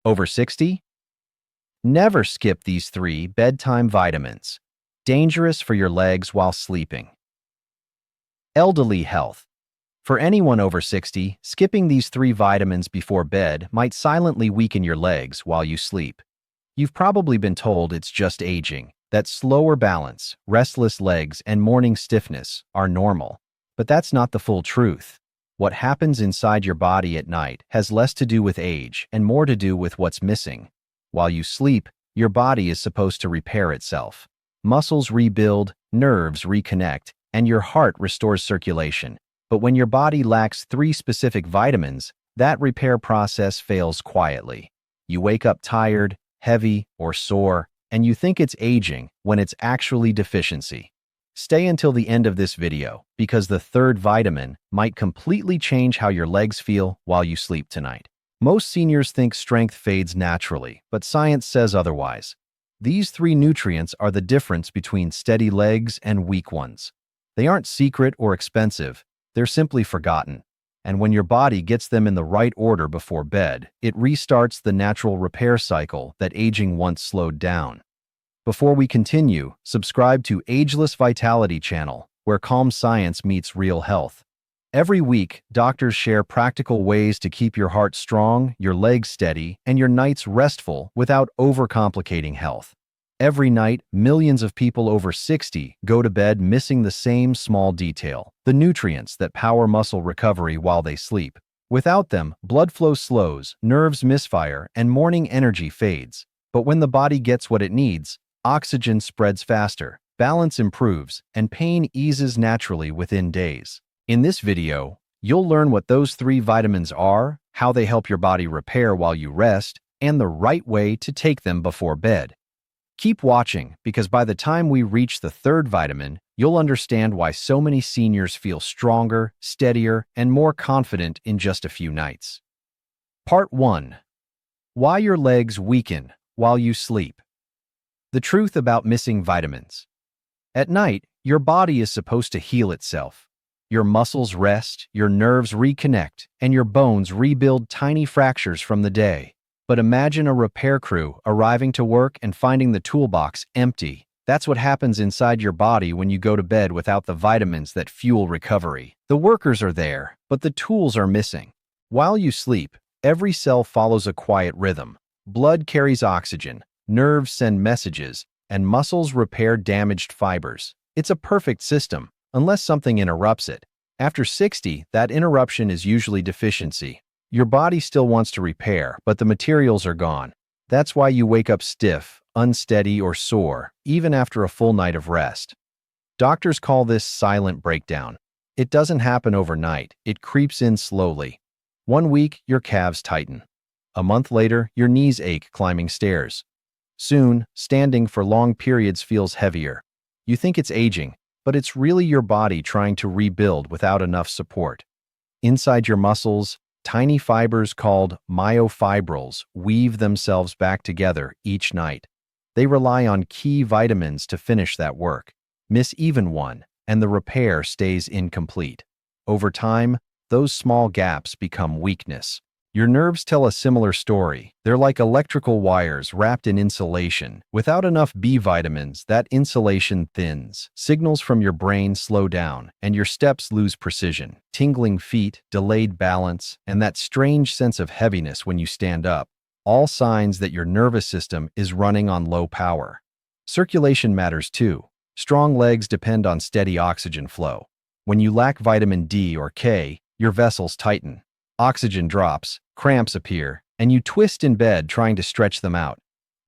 Over 60? Never skip these 3 bedtime vitamins. Dangerous for your legs while sleeping. Elderly health. For anyone over 60, skipping these 3 vitamins before bed might silently weaken your legs while you sleep. You've probably been told it's just aging, that slower balance, restless legs, and morning stiffness are normal. But that's not the full truth. What happens inside your body at night has less to do with age and more to do with what's missing. While you sleep, your body is supposed to repair itself. Muscles rebuild, nerves reconnect, and your heart restores circulation. But when your body lacks 3 specific vitamins, that repair process fails quietly. You wake up tired, heavy, or sore, and you think it's aging when it's actually deficiency. Stay until the end of this video, because the 3rd vitamin might completely change how your legs feel while you sleep tonight. Most seniors think strength fades naturally, but science says otherwise. These 3 nutrients are the difference between steady legs and weak ones. They aren't secret or expensive, they're simply forgotten. And when your body gets them in the right order before bed, it restarts the natural repair cycle that aging once slowed down. Before we continue, subscribe to Ageless Vitality Channel, where calm science meets real health. Every week, doctors share practical ways to keep your heart strong, your legs steady, and your nights restful without overcomplicating health. Every night, millions of people over 60 go to bed missing the same small detail: the nutrients that power muscle recovery while they sleep. Without them, blood flow slows, nerves misfire, and morning energy fades. But when the body gets what it needs, oxygen spreads faster, balance improves, and pain eases naturally within days. In this video, you'll learn what those 3 vitamins are, how they help your body repair while you rest, and the right way to take them before bed. Keep watching, because by the time we reach the 3rd vitamin, you'll understand why so many seniors feel stronger, steadier, and more confident in just a few nights. Part 1. Why your legs weaken while you sleep. The truth about missing vitamins. At night, your body is supposed to heal itself. Your muscles rest, your nerves reconnect, and your bones rebuild tiny fractures from the day. But imagine a repair crew arriving to work and finding the toolbox empty. That's what happens inside your body when you go to bed without the vitamins that fuel recovery. The workers are there, but the tools are missing. While you sleep, every cell follows a quiet rhythm. Blood carries oxygen, nerves send messages, and muscles repair damaged fibers. It's a perfect system, unless something interrupts it. After 60, that interruption is usually deficiency. Your body still wants to repair, but the materials are gone. That's why you wake up stiff, unsteady, or sore, even after a full night of rest. Doctors call this silent breakdown. It doesn't happen overnight, it creeps in slowly. 1 week, your calves tighten. A month later, your knees ache climbing stairs. Soon, standing for long periods feels heavier. You think it's aging, but it's really your body trying to rebuild without enough support. Inside your muscles, tiny fibers called myofibrils weave themselves back together each night. They rely on key vitamins to finish that work. Miss even one, and the repair stays incomplete. Over time, those small gaps become weakness. Your nerves tell a similar story. They're like electrical wires wrapped in insulation. Without enough B vitamins, that insulation thins. Signals from your brain slow down, and your steps lose precision. Tingling feet, delayed balance, and that strange sense of heaviness when you stand up. All signs that your nervous system is running on low power. Circulation matters too. Strong legs depend on steady oxygen flow. When you lack vitamin D or K, your vessels tighten. Oxygen drops, cramps appear, and you twist in bed trying to stretch them out.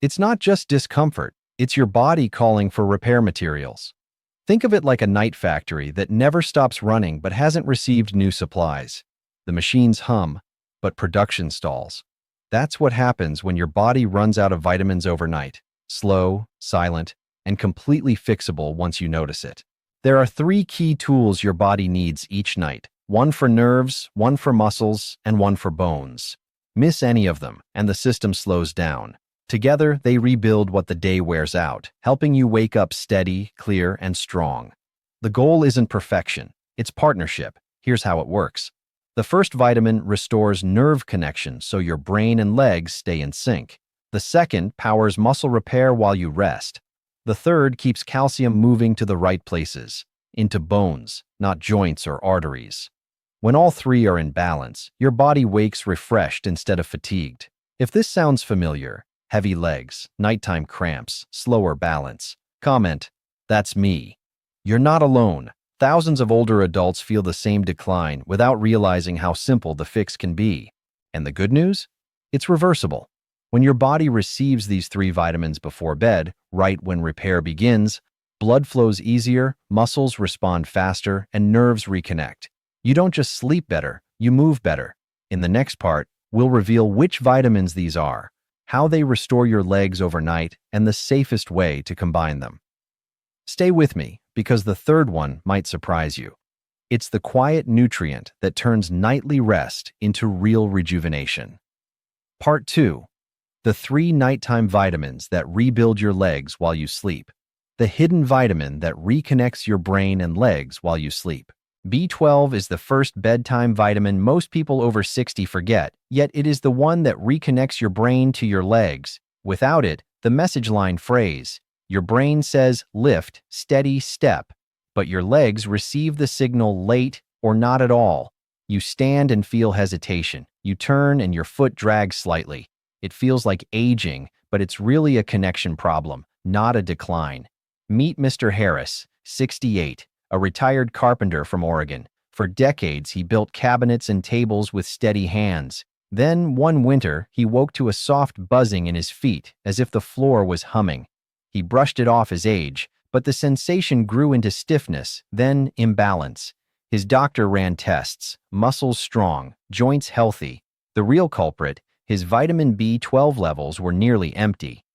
It's not just discomfort, it's your body calling for repair materials. Think of it like a night factory that never stops running but hasn't received new supplies. The machines hum, but production stalls. That's what happens when your body runs out of vitamins overnight. Slow, silent, and completely fixable once you notice it. There are 3 key tools your body needs each night. One for nerves, one for muscles, and one for bones. Miss any of them, and the system slows down. Together, they rebuild what the day wears out, helping you wake up steady, clear, and strong. The goal isn't perfection, it's partnership. Here's how it works. The first vitamin restores nerve connections so your brain and legs stay in sync. The second powers muscle repair while you rest. The third keeps calcium moving to the right places, into bones, not joints or arteries. When all three are in balance, your body wakes refreshed instead of fatigued. If this sounds familiar, heavy legs, nighttime cramps, slower balance, comment, "That's me." You're not alone. Thousands of older adults feel the same decline without realizing how simple the fix can be. And the good news? It's reversible. When your body receives these three vitamins before bed, right when repair begins, blood flows easier, muscles respond faster, and nerves reconnect. You don't just sleep better, you move better. In the next part, we'll reveal which vitamins these are, how they restore your legs overnight, and the safest way to combine them. Stay with me, because the third one might surprise you. It's the quiet nutrient that turns nightly rest into real rejuvenation. Part 2. The 3 nighttime vitamins that rebuild your legs while you sleep. The hidden vitamin that reconnects your brain and legs while you sleep. B12 is the first bedtime vitamin most people over 60 forget, yet it is the one that reconnects your brain to your legs. Without it, the message line phrase, your brain says lift, steady, step, but your legs receive the signal late or not at all. You stand and feel hesitation. You turn and your foot drags slightly. It feels like aging, but it's really a connection problem, not a decline. Meet Mr. Harris, 68, a retired carpenter from Oregon. For decades, he built cabinets and tables with steady hands. Then, one winter, he woke to a soft buzzing in his feet, as if the floor was humming. He brushed it off as age, but the sensation grew into stiffness, then imbalance. His doctor ran tests, muscles strong, joints healthy. The real culprit, his vitamin B12 levels were nearly empty.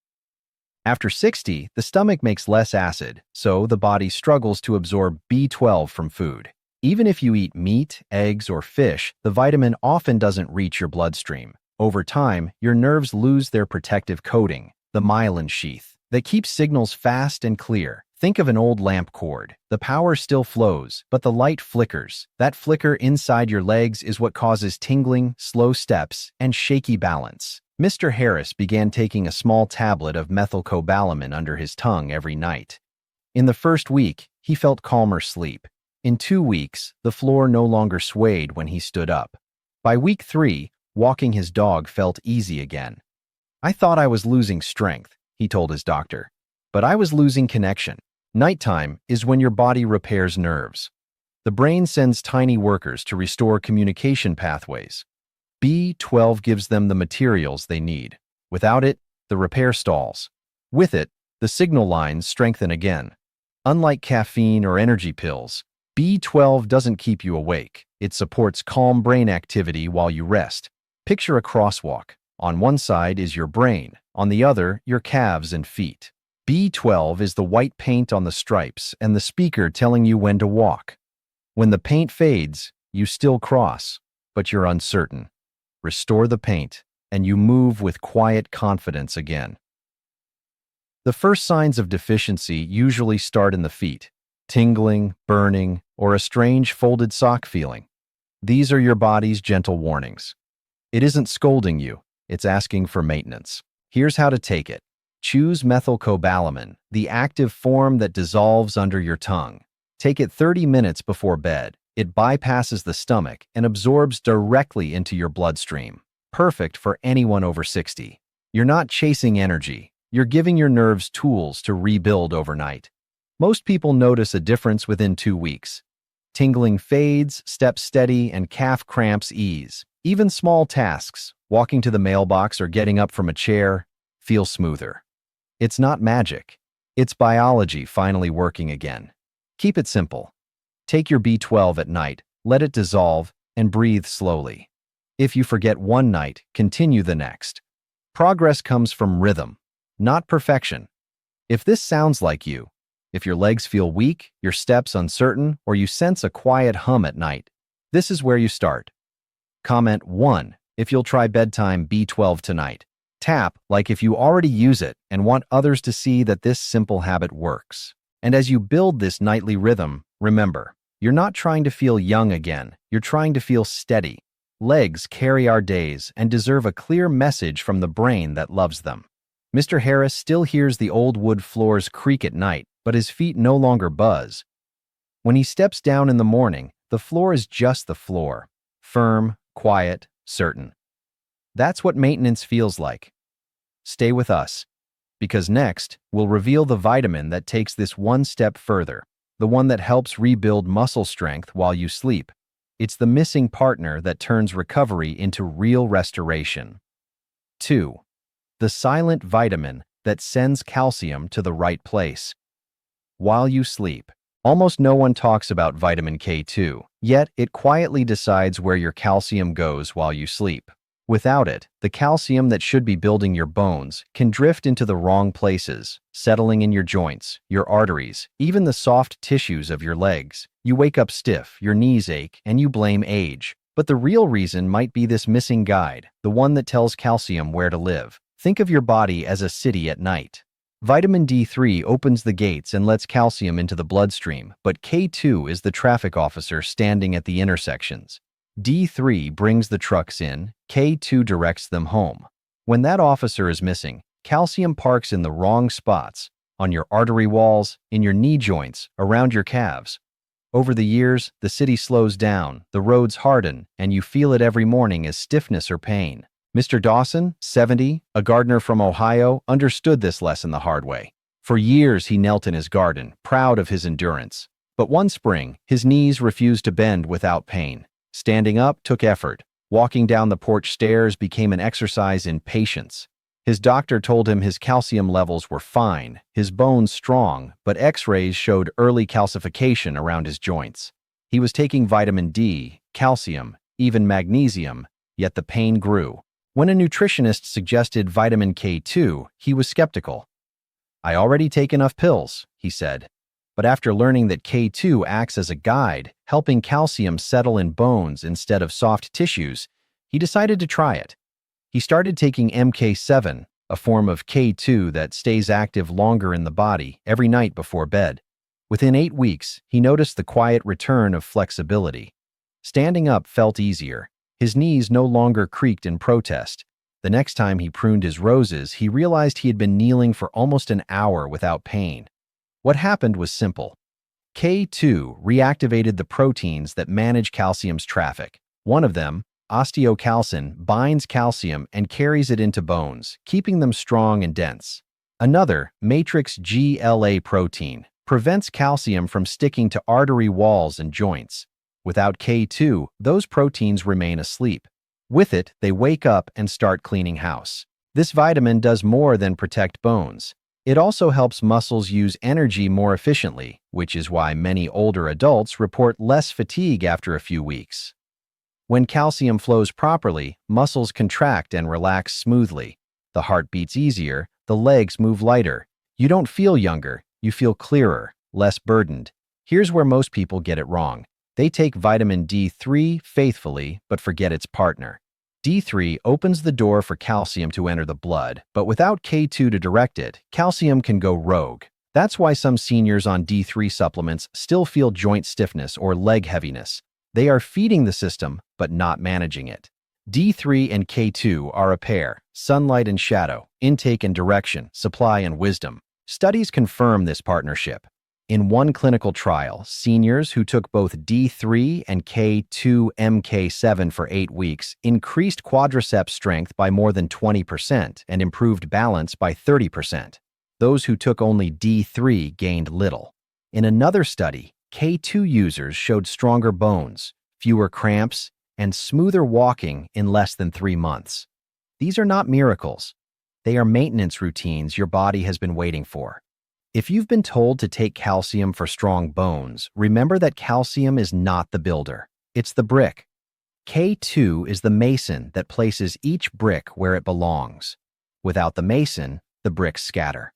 After 60, the stomach makes less acid, so the body struggles to absorb B12 from food. Even if you eat meat, eggs, or fish, the vitamin often doesn't reach your bloodstream. Over time, your nerves lose their protective coating, the myelin sheath, that keeps signals fast and clear. Think of an old lamp cord. The power still flows, but the light flickers. That flicker inside your legs is what causes tingling, slow steps, and shaky balance. Mr. Harris began taking a small tablet of methylcobalamin under his tongue every night. In the first week, he felt calmer sleep. In 2 weeks, the floor no longer swayed when he stood up. By week 3, walking his dog felt easy again. "I thought I was losing strength," he told his doctor, "but I was losing connection." Nighttime is when your body repairs nerves. The brain sends tiny workers to restore communication pathways. B12 gives them the materials they need. Without it, the repair stalls. With it, the signal lines strengthen again. Unlike caffeine or energy pills, B12 doesn't keep you awake. It supports calm brain activity while you rest. Picture a crosswalk. On one side is your brain, on the other, your calves and feet. B12 is the white paint on the stripes and the speaker telling you when to walk. When the paint fades, you still cross, but you're uncertain. Restore the paint, and you move with quiet confidence again. The first signs of deficiency usually start in the feet: tingling, burning, or a strange folded sock feeling. These are your body's gentle warnings. It isn't scolding you, it's asking for maintenance. Here's how to take it. Choose methylcobalamin, the active form that dissolves under your tongue. Take it 30 minutes before bed. It bypasses the stomach and absorbs directly into your bloodstream. Perfect for anyone over 60. You're not chasing energy. You're giving your nerves tools to rebuild overnight. Most people notice a difference within 2 weeks. Tingling fades, steps steady, and calf cramps ease. Even small tasks, walking to the mailbox or getting up from a chair, feel smoother. It's not magic. It's biology finally working again. Keep it simple. Take your B12 at night, let it dissolve, and breathe slowly. If you forget one night, continue the next. Progress comes from rhythm, not perfection. If this sounds like you, if your legs feel weak, your steps uncertain, or you sense a quiet hum at night, this is where you start. Comment 1 if you'll try Bedtime B12 tonight. Tap like if you already use it and want others to see that this simple habit works. And as you build this nightly rhythm, remember, You're not trying to feel young again. You're trying to feel steady. Legs carry our days and deserve a clear message from the brain that loves them. Mr. Harris still hears the old wood floors creak at night, but his feet no longer buzz. When he steps down in the morning, the floor is just the floor. Firm, quiet, certain. That's what maintenance feels like. Stay with us, because next, we'll reveal the vitamin that takes this one step further, the one that helps rebuild muscle strength while you sleep. It's the missing partner that turns recovery into real restoration. 2. The silent vitamin that sends calcium to the right place. While you sleep. Almost no one talks about vitamin K2, yet it quietly decides where your calcium goes while you sleep. Without it, the calcium that should be building your bones can drift into the wrong places, settling in your joints, your arteries, even the soft tissues of your legs. You wake up stiff, your knees ache, and you blame age. But the real reason might be this missing guide, the one that tells calcium where to live. Think of your body as a city at night. Vitamin D3 opens the gates and lets calcium into the bloodstream, but K2 is the traffic officer standing at the intersections. D3 brings the trucks in, K2 directs them home. When that officer is missing, calcium parks in the wrong spots, on your artery walls, in your knee joints, around your calves. Over the years, the city slows down, the roads harden, and you feel it every morning as stiffness or pain. Mr. Dawson, 70, a gardener from Ohio, understood this lesson the hard way. For years, he knelt in his garden, proud of his endurance. But one spring, his knees refused to bend without pain. Standing up took effort. Walking down the porch stairs became an exercise in patience. His doctor told him his calcium levels were fine, his bones strong, but X-rays showed early calcification around his joints. He was taking vitamin D, calcium, even magnesium, yet the pain grew. When a nutritionist suggested vitamin K2, he was skeptical. "I already take enough pills," he said. But after learning that K2 acts as a guide, helping calcium settle in bones instead of soft tissues, he decided to try it. He started taking MK7, a form of K2 that stays active longer in the body, every night before bed. Within 8 weeks, he noticed the quiet return of flexibility. Standing up felt easier. His knees no longer creaked in protest. The next time he pruned his roses, he realized he had been kneeling for almost an hour without pain. What happened was simple. K2 reactivated the proteins that manage calcium's traffic. One of them, osteocalcin, binds calcium and carries it into bones, keeping them strong and dense. Another, matrix GLA protein, prevents calcium from sticking to artery walls and joints. Without K2, those proteins remain asleep. With it, they wake up and start cleaning house. This vitamin does more than protect bones. It also helps muscles use energy more efficiently, which is why many older adults report less fatigue after a few weeks. When calcium flows properly, muscles contract and relax smoothly. The heart beats easier, the legs move lighter. You don't feel younger, you feel clearer, less burdened. Here's where most people get it wrong. They take vitamin D3 faithfully, but forget its partner. D3 opens the door for calcium to enter the blood, but without K2 to direct it, calcium can go rogue. That's why some seniors on D3 supplements still feel joint stiffness or leg heaviness. They are feeding the system, but not managing it. D3 and K2 are a pair, sunlight and shadow, intake and direction, supply and wisdom. Studies confirm this partnership. In one clinical trial, seniors who took both D3 and K2 MK7 for 8 weeks increased quadriceps strength by more than 20% and improved balance by 30%. Those who took only D3 gained little. In another study, K2 users showed stronger bones, fewer cramps, and smoother walking in less than 3 months. These are not miracles. They are maintenance routines your body has been waiting for. If you've been told to take calcium for strong bones, remember that calcium is not the builder. It's the brick. K2 is the mason that places each brick where it belongs. Without the mason, the bricks scatter.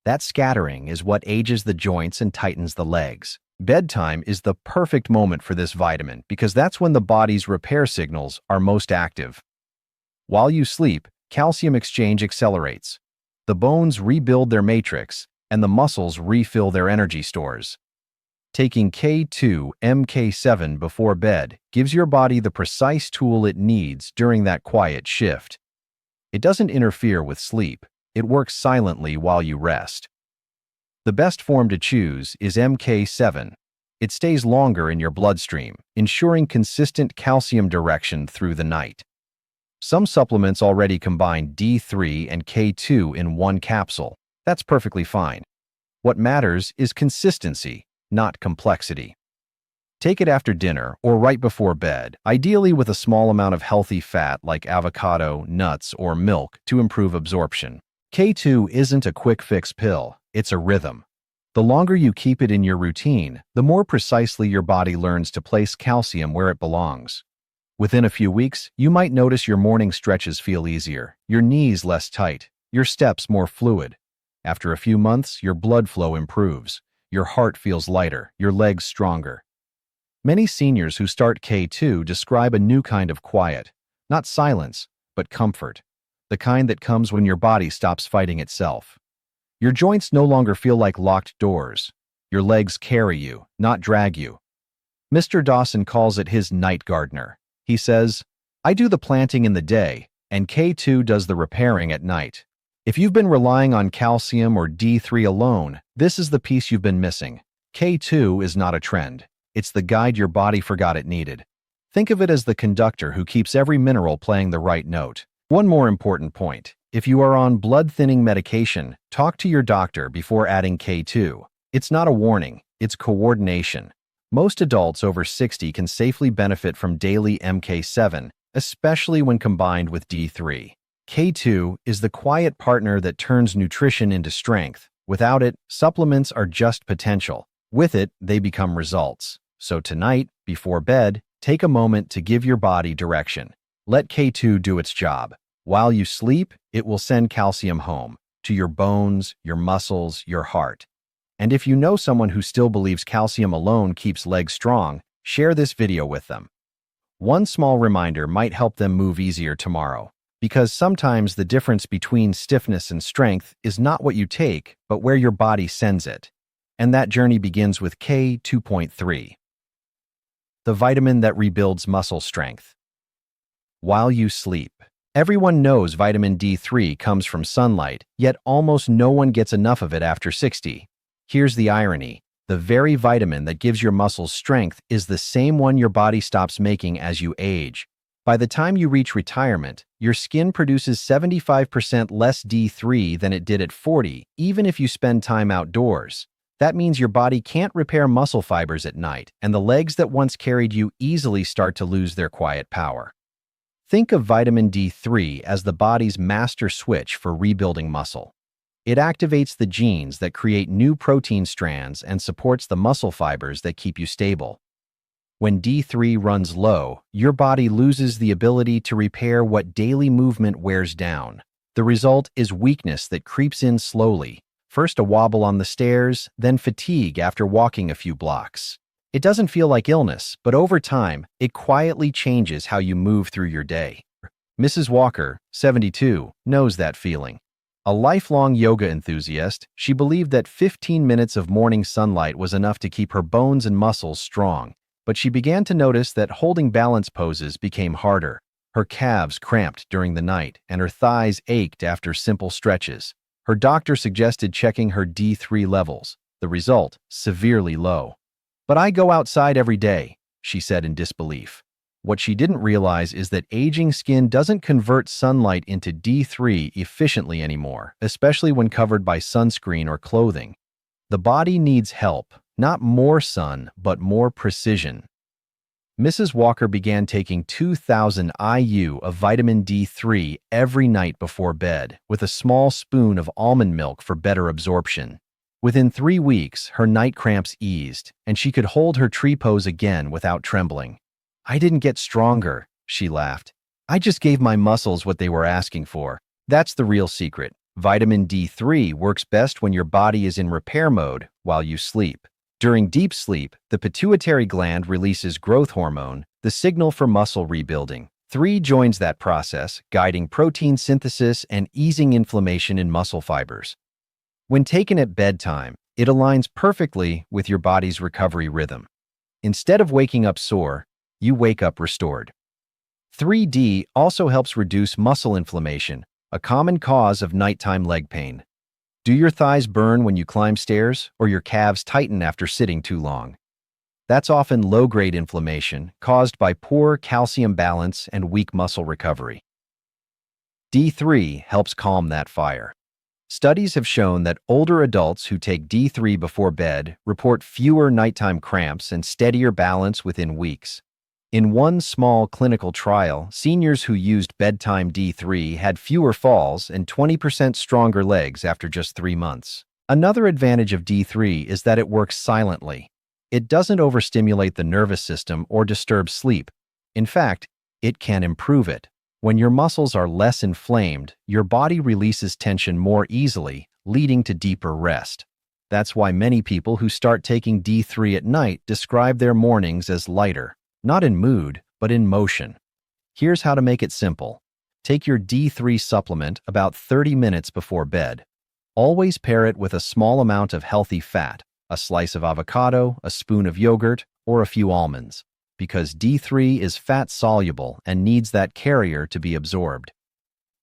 That scattering is what ages the joints and tightens the legs. Bedtime is the perfect moment for this vitamin because that's when the body's repair signals are most active. While you sleep, calcium exchange accelerates. The bones rebuild their matrix, and the muscles refill their energy stores. Taking K2 MK7 before bed gives your body the precise tool it needs during that quiet shift. It doesn't interfere with sleep. It works silently while you rest. The best form to choose is MK7. It stays longer in your bloodstream, ensuring consistent calcium direction through the night. Some supplements already combine D3 and K2 in one capsule. That's perfectly fine. What matters is consistency, not complexity. Take it after dinner or right before bed, ideally with a small amount of healthy fat like avocado, nuts, or milk to improve absorption. K2 isn't a quick fix pill, it's a rhythm. The longer you keep it in your routine, the more precisely your body learns to place calcium where it belongs. Within a few weeks, you might notice your morning stretches feel easier, your knees less tight, your steps more fluid. After a few months, your blood flow improves. Your heart feels lighter, your legs stronger. Many seniors who start K2 describe a new kind of quiet, not silence, but comfort, the kind that comes when your body stops fighting itself. Your joints no longer feel like locked doors. Your legs carry you, not drag you. Mr. Dawson calls it his night gardener. He says, "I do the planting in the day, and K2 does the repairing at night." If you've been relying on calcium or D3 alone, this is the piece you've been missing. K2 is not a trend. It's the guide your body forgot it needed. Think of it as the conductor who keeps every mineral playing the right note. One more important point. If you are on blood-thinning medication, talk to your doctor before adding K2. It's not a warning, it's coordination. Most adults over 60 can safely benefit from daily MK7, especially when combined with D3. K2 is the quiet partner that turns nutrition into strength. Without it, supplements are just potential. With it, they become results. So tonight, before bed, take a moment to give your body direction. Let K2 do its job. While you sleep, it will send calcium home, to your bones, your muscles, your heart. And if you know someone who still believes calcium alone keeps legs strong, share this video with them. One small reminder might help them move easier tomorrow. Because sometimes the difference between stiffness and strength is not what you take, but where your body sends it. And that journey begins with K2.3, the vitamin that rebuilds muscle strength. While you sleep. Everyone knows vitamin D3 comes from sunlight, yet almost no one gets enough of it after 60. Here's the irony. The very vitamin that gives your muscles strength is the same one your body stops making as you age. By the time you reach retirement, your skin produces 75% less D3 than it did at 40, even if you spend time outdoors. That means your body can't repair muscle fibers at night, and the legs that once carried you easily start to lose their quiet power. Think of vitamin D3 as the body's master switch for rebuilding muscle. It activates the genes that create new protein strands and supports the muscle fibers that keep you stable. When D3 runs low, your body loses the ability to repair what daily movement wears down. The result is weakness that creeps in slowly, first a wobble on the stairs, then fatigue after walking a few blocks. It doesn't feel like illness, but over time, it quietly changes how you move through your day. Mrs. Walker, 72, knows that feeling. A lifelong yoga enthusiast, she believed that 15 minutes of morning sunlight was enough to keep her bones and muscles strong. But she began to notice that holding balance poses became harder. Her calves cramped during the night, and her thighs ached after simple stretches. Her doctor suggested checking her D3 levels. The result, severely low. "But I go outside every day," she said in disbelief. What she didn't realize is that aging skin doesn't convert sunlight into D3 efficiently anymore, especially when covered by sunscreen or clothing. The body needs help. Not more sun, but more precision. Mrs. Walker began taking 2,000 IU of vitamin D3 every night before bed, with a small spoon of almond milk for better absorption. Within 3 weeks, her night cramps eased, and she could hold her tree pose again without trembling. "I didn't get stronger," she laughed. "I just gave my muscles what they were asking for." That's the real secret. Vitamin D3 works best when your body is in repair mode while you sleep. During deep sleep, the pituitary gland releases growth hormone, the signal for muscle rebuilding. 3 joins that process, guiding protein synthesis and easing inflammation in muscle fibers. When taken at bedtime, It aligns perfectly with your body's recovery rhythm. Instead of waking up sore, you wake up restored. 3D also helps reduce muscle inflammation, a common cause of nighttime leg pain. Do your thighs burn when you climb stairs, or your calves tighten after sitting too long? That's often low-grade inflammation caused by poor calcium balance and weak muscle recovery. D3 helps calm that fire. Studies have shown that older adults who take D3 before bed report fewer nighttime cramps and steadier balance within weeks. In one small clinical trial, seniors who used Bedtime D3 had fewer falls and 20% stronger legs after just 3 months. Another advantage of D3 is that it works silently. It doesn't overstimulate the nervous system or disturb sleep. In fact, it can improve it. When your muscles are less inflamed, your body releases tension more easily, leading to deeper rest. That's why many people who start taking D3 at night describe their mornings as lighter. Not in mood, but in motion. Here's how to make it simple. Take your D3 supplement about 30 minutes before bed. Always pair it with a small amount of healthy fat, a slice of avocado, a spoon of yogurt, or a few almonds, because D3 is fat-soluble and needs that carrier to be absorbed.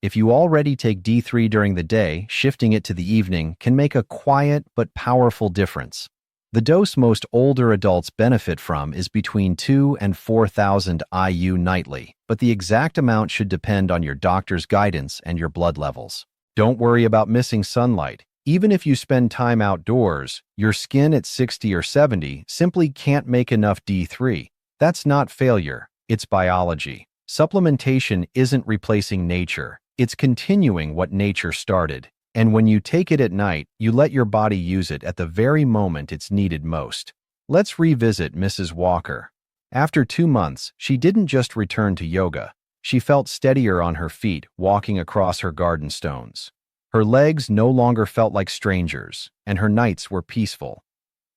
If you already take D3 during the day, shifting it to the evening can make a quiet but powerful difference. The dose most older adults benefit from is between 2,000 and 4,000 IU nightly, but the exact amount should depend on your doctor's guidance and your blood levels. Don't worry about missing sunlight. Even if you spend time outdoors, your skin at 60 or 70 simply can't make enough D3. That's not failure, it's biology. Supplementation isn't replacing nature, it's continuing what nature started. And when you take it at night, you let your body use it at the very moment it's needed most. Let's revisit Mrs. Walker. After 2 months, she didn't just return to yoga. She felt steadier on her feet, walking across her garden stones. Her legs no longer felt like strangers, and her nights were peaceful.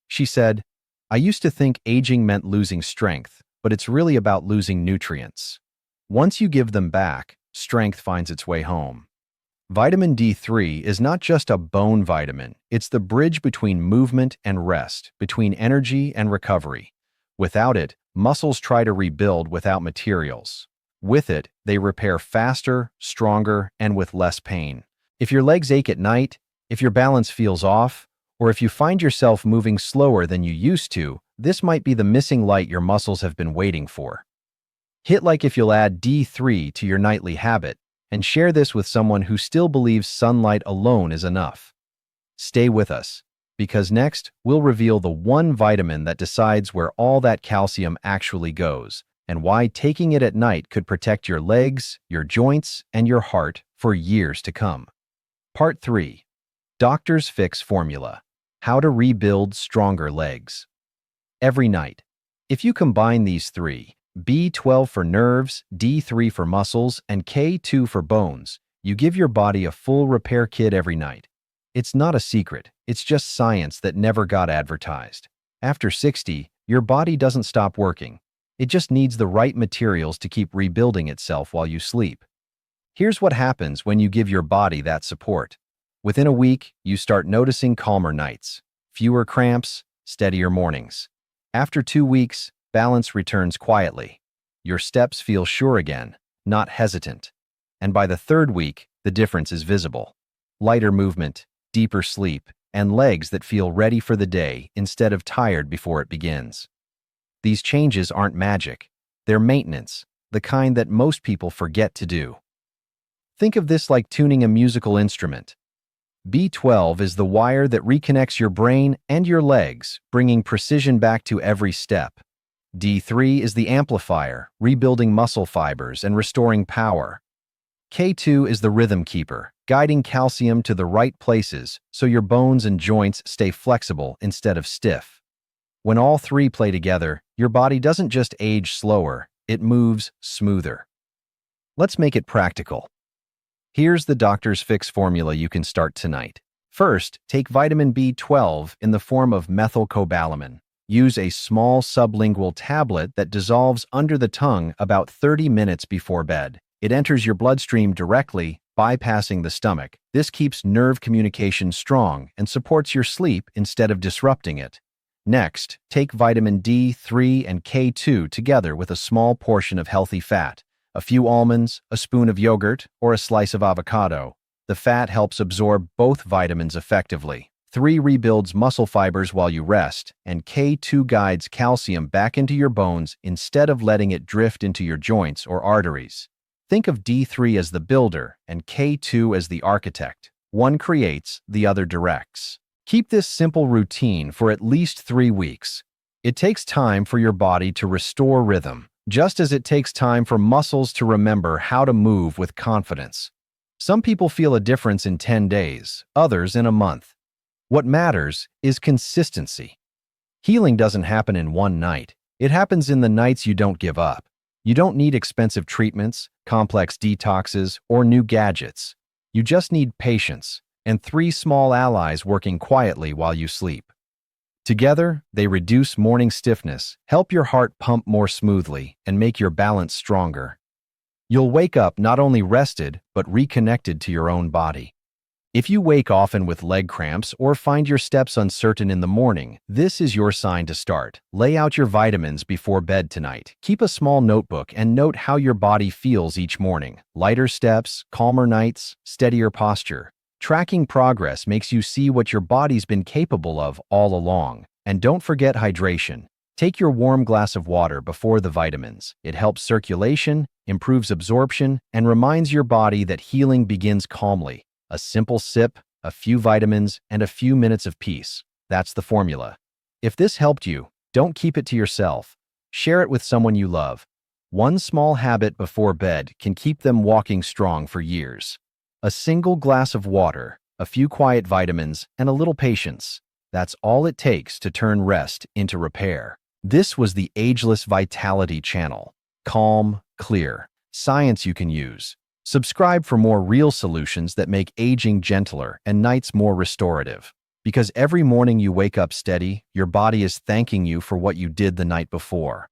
She said, "I used to think aging meant losing strength, but it's really about losing nutrients. Once you give them back, strength finds its way home." Vitamin D3 is not just a bone vitamin, it's the bridge between movement and rest, between energy and recovery. Without it, muscles try to rebuild without materials. With it, they repair faster, stronger, and with less pain. If your legs ache at night, if your balance feels off, or if you find yourself moving slower than you used to, this might be the missing light your muscles have been waiting for. Hit like if you'll add D3 to your nightly habit, and share this with someone who still believes sunlight alone is enough. Stay with us, because next we'll reveal the one vitamin that decides where all that calcium actually goes, and why taking it at night could protect your legs, your joints, and your heart for years to come. Part 3. Doctor's Fix Formula: How to Rebuild Stronger Legs. Every night. If you combine these three, B12 for nerves, D3 for muscles, and K2 for bones, you give your body a full repair kit every night. It's not a secret, it's just science that never got advertised. After 60, your body doesn't stop working. It just needs the right materials to keep rebuilding itself while you sleep. Here's what happens when you give your body that support. Within a week, you start noticing calmer nights, fewer cramps, steadier mornings. After 2 weeks, balance returns quietly. Your steps feel sure again, not hesitant. And by the 3rd week, the difference is visible. Lighter movement, deeper sleep, and legs that feel ready for the day instead of tired before it begins. These changes aren't magic. They're maintenance, the kind that most people forget to do. Think of this like tuning a musical instrument. B12 is the wire that reconnects your brain and your legs, bringing precision back to every step. D3 is the amplifier, rebuilding muscle fibers and restoring power. K2 is the rhythm keeper, guiding calcium to the right places so your bones and joints stay flexible instead of stiff. When all three play together, your body doesn't just age slower, it moves smoother. Let's make it practical. Here's the Doctor's Fix formula you can start tonight. First, take vitamin B12 in the form of methylcobalamin. Use a small sublingual tablet that dissolves under the tongue about 30 minutes before bed. It enters your bloodstream directly, bypassing the stomach. This keeps nerve communication strong and supports your sleep instead of disrupting it. Next, take vitamin D3 and K2 together with a small portion of healthy fat, a few almonds, a spoon of yogurt, or a slice of avocado. The fat helps absorb both vitamins effectively. 3 rebuilds muscle fibers while you rest, and K2 guides calcium back into your bones instead of letting it drift into your joints or arteries. Think of D3 as the builder and K2 as the architect. One creates, the other directs. Keep this simple routine for at least 3 weeks. It takes time for your body to restore rhythm, just as it takes time for muscles to remember how to move with confidence. Some people feel a difference in 10 days, others in a month. What matters is consistency. Healing doesn't happen in one night. It happens in the nights you don't give up. You don't need expensive treatments, complex detoxes, or new gadgets. You just need patience and 3 small allies working quietly while you sleep. Together, they reduce morning stiffness, help your heart pump more smoothly, and make your balance stronger. You'll wake up not only rested, but reconnected to your own body. If you wake often with leg cramps or find your steps uncertain in the morning, this is your sign to start. Lay out your vitamins before bed tonight. Keep a small notebook and note how your body feels each morning. Lighter steps, calmer nights, steadier posture. Tracking progress makes you see what your body's been capable of all along. And don't forget hydration. Take your warm glass of water before the vitamins. It helps circulation, improves absorption, and reminds your body that healing begins calmly. A simple sip, a few vitamins, and a few minutes of peace. That's the formula. If this helped you, don't keep it to yourself. Share it with someone you love. One small habit before bed can keep them walking strong for years. A single glass of water, a few quiet vitamins, and a little patience. That's all it takes to turn rest into repair. This was the Ageless Vitality Channel. Calm, clear, science you can use. Subscribe for more real solutions that make aging gentler and nights more restorative. Because every morning you wake up steady, your body is thanking you for what you did the night before.